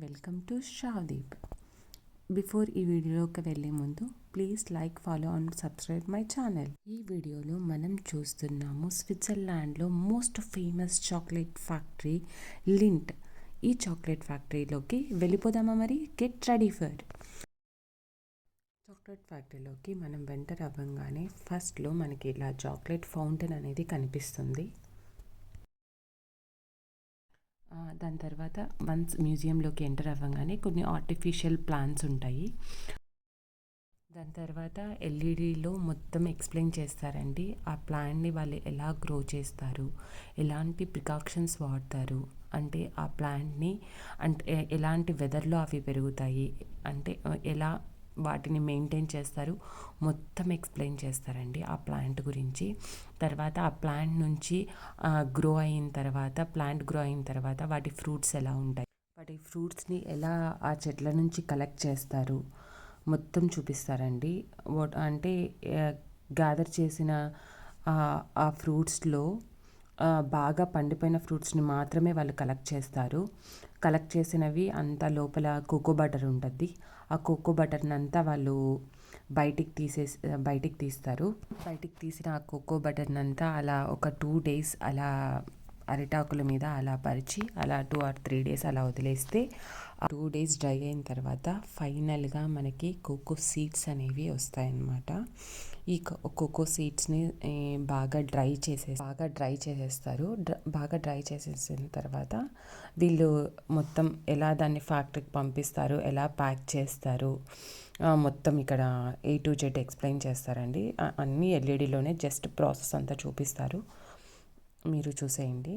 Welcome to షాదీప్. Before ఈ వీడియోలోకి వెళ్ళే ముందు please like, follow and subscribe my channel. ఈ వీడియోలో మనం చూస్తున్నాము స్విట్జర్లాండ్లో most famous chocolate factory Lindt. ఈ చాక్లెట్ ఫ్యాక్టరీలోకి వెళ్ళిపోదామా? మరి గెట్ రెడీ ఫర్. చాక్లెట్ ఫ్యాక్టరీలోకి మనం ఎంటర్ అవ్వగానే ఫస్ట్లో మనకి ఇలా చాక్లెట్ ఫౌంటైన్ అనేది కనిపిస్తుంది. దాని తర్వాత వన్స్ మ్యూజియంలోకి ఎంటర్ అవ్వగానే కొన్ని ఆర్టిఫిషియల్ ప్లాంట్స్ ఉంటాయి. దాని తర్వాత ఎల్ఈడిలో మొత్తం ఎక్స్ప్లెయిన్ చేస్తారండి. ఆ ప్లాంట్ని వాళ్ళు ఎలా గ్రో చేస్తారు, ఎలాంటి ప్రికాషన్స్ వాడతారు, అంటే ఆ ప్లాంట్ని అంటే ఎలాంటి వెదర్లో అవి పెరుగుతాయి, అంటే ఎలా వాటిని మెయింటైన్ చేస్తారు, మొత్తం ఎక్స్ప్లెయిన్ చేస్తారండి ఆ ప్లాంట్ గురించి. తర్వాత ఆ ప్లాంట్ నుంచి ప్లాంట్ గ్రో అయిన తర్వాత వాటి ఫ్రూట్స్ ఎలా ఉంటాయి, వాటి ఫ్రూట్స్ని ఎలా ఆ చెట్ల నుంచి కలెక్ట్ చేస్తారు, మొత్తం చూపిస్తారండి. అంటే గ్యాదర్ చేసిన ఆ ఫ్రూట్స్లో బాగా పండిపోయిన ఫ్రూట్స్ని మాత్రమే వాళ్ళు కలెక్ట్ చేస్తారు. కలెక్ట్ చేసినవి అంతా లోపల కోకో బటర్ ఉంటుంది. ఆ కోకో బటర్ని అంతా వాళ్ళు బయటికి తీస్తారు. బయటికి తీసిన ఆ కోకో బటర్ని అంతా అలా ఒక 2 days అలా అరిటాకుల మీద అలా పరిచి అలా 2 or 3 days అలా వదిలేస్తే 2 days డ్రై అయిన తర్వాత ఫైనల్గా మనకి కోకో సీడ్స్ అనేవి వస్తాయన్నమాట. ఈ కోకో సీడ్స్ని బాగా డ్రై చేసేస్తారు. బాగా డ్రై చేసేసిన తర్వాత వీళ్ళు మొత్తం ఎలా దాన్ని ఫ్యాక్టరీకి పంపిస్తారు, ఎలా ప్యాక్ చేస్తారు, మొత్తం ఇక్కడ A to Z ఎక్స్ప్లెయిన్ చేస్తారండి. అన్నీ ఎల్ఈడిలోనే జస్ట్ ప్రాసెస్ అంతా చూపిస్తారు, మీరు చూసేయండి.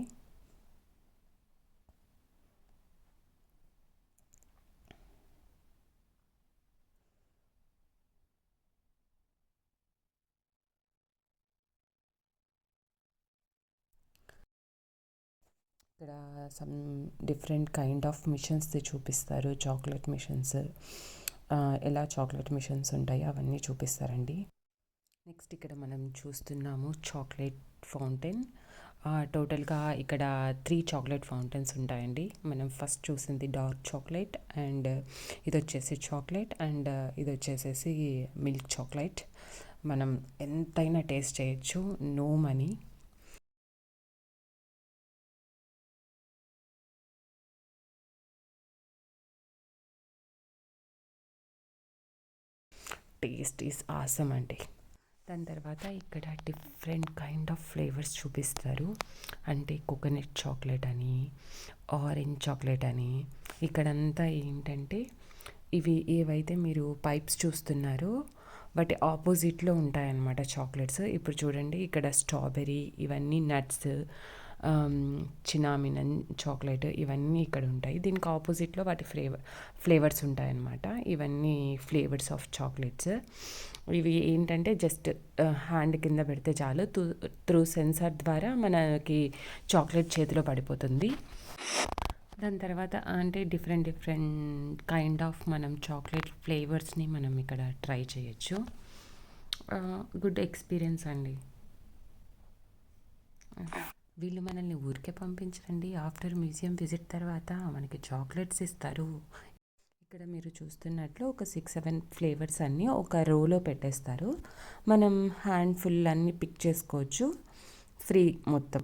ఇక్కడ some different kind of machines చూపిస్తారు. చాక్లెట్ మిషన్స్, ఎలా చాక్లెట్ మిషన్స్ ఉంటాయి అవన్నీ చూపిస్తారండి. నెక్స్ట్ ఇక్కడ మనం చూస్తున్నాము చాక్లెట్ ఫౌంటైన్. టోటల్గా ఇక్కడ 3 చాక్లెట్ ఫౌంటైన్స్ ఉంటాయండి. మనం ఫస్ట్ చూసింది డార్క్ చాక్లెట్, అండ్ ఇది వచ్చేసి చాక్లెట్, అండ్ ఇది వచ్చేసేసి మిల్క్ చాక్లెట్. మనం ఎంతైనా టేస్ట్ చేయొచ్చు, no money. Taste is awesome అండి. దాని తర్వాత ఇక్కడ డిఫరెంట్ కైండ్ ఆఫ్ ఫ్లేవర్స్ చూపిస్తారు. అంటే కోకోనట్ చాక్లెట్ అని, ఆరెంజ్ చాక్లెట్ అని. ఇక్కడంతా ఏంటంటే ఇవి ఏవైతే మీరు పైప్స్ చూస్తున్నారో వాటి ఆపోజిట్లో ఉంటాయన్నమాట చాక్లెట్స్. ఇప్పుడు చూడండి, ఇక్కడ స్ట్రాబెర్రీ, ఇవన్నీ నట్స్, చినామినన్ చాక్లెట్, ఇవన్నీ ఇక్కడ ఉంటాయి. దీనికి ఆపోజిట్లో వాటి ఫ్లేవర్స్ ఉంటాయన్నమాట. ఇవన్నీ ఫ్లేవర్స్ ఆఫ్ చాక్లెట్స్. ఇవి ఏంటంటే జస్ట్ హ్యాండ్ కింద పెడితే చాలు, త్రూ సెన్సార్ ద్వారా మనకి చాక్లెట్ చేతిలో పడిపోతుంది. దాని తర్వాత అంటే డిఫరెంట్ కైండ్ ఆఫ్ మనం చాక్లెట్ ఫ్లేవర్స్ని మనం ఇక్కడ ట్రై చేయొచ్చు. గుడ్ ఎక్స్పీరియన్స్ అండి. వీళ్ళు మనల్ని ఊరికే పంపించరండి. ఆఫ్టర్ మ్యూజియం విజిట్ తర్వాత మనకి చాక్లెట్స్ ఇస్తారు. ఇక్కడ మీరు చూస్తున్నట్లు ఒక 6-7 ఫ్లేవర్స్ అన్నీ ఒక రోలో పెట్టేస్తారు. మనం హ్యాండ్ఫుల్ అన్నీ పిక్ చేసుకోవచ్చు, ఫ్రీ మొత్తం.